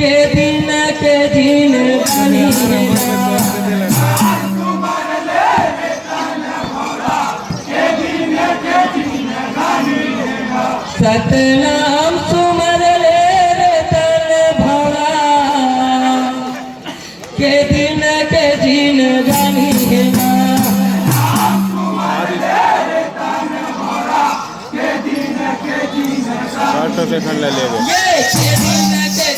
के दिन गानी सतनाम सुमर ले रे तन भरा के दिन गानी है ऑटो से खन ले ये के दिन